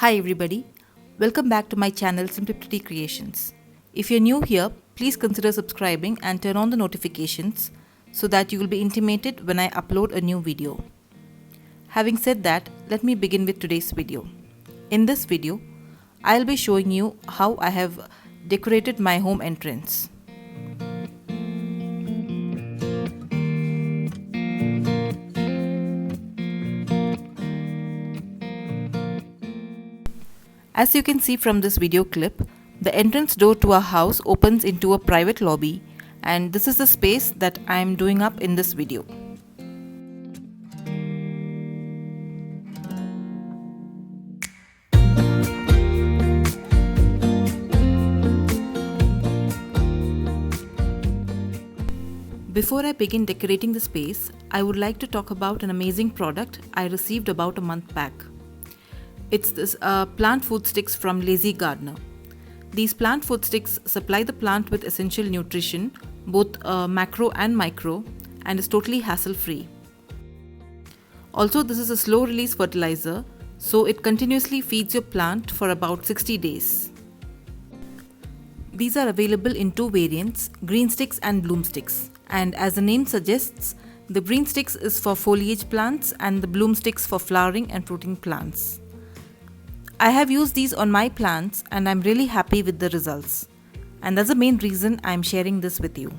Hi everybody, welcome back to my channel SimplyPretty Creations. If you're new here, please consider subscribing and turn on the notifications so that you will be intimated when I upload a new video. Having said that, let me begin with today's video. In this video, I'll be showing you how I have decorated my home entrance. As you can see from this video clip, the entrance door to our house opens into a private lobby, and this is the space that I am doing up in this video. Before I begin decorating the space, I would like to talk about an amazing product I received about a month back. It's this plant food sticks from LazyGardener. These plant food sticks supply the plant with essential nutrition, both macro and micro, and is totally hassle-free. Also, this is a slow release fertilizer, so it continuously feeds your plant for about 60 days. These are available in two variants, greenstix and bloomstix. And as the name suggests, the greenstix is for foliage plants and the bloomstix for flowering and fruiting plants. I have used these on my plants and I'm really happy with the results. And that's the main reason I'm sharing this with you.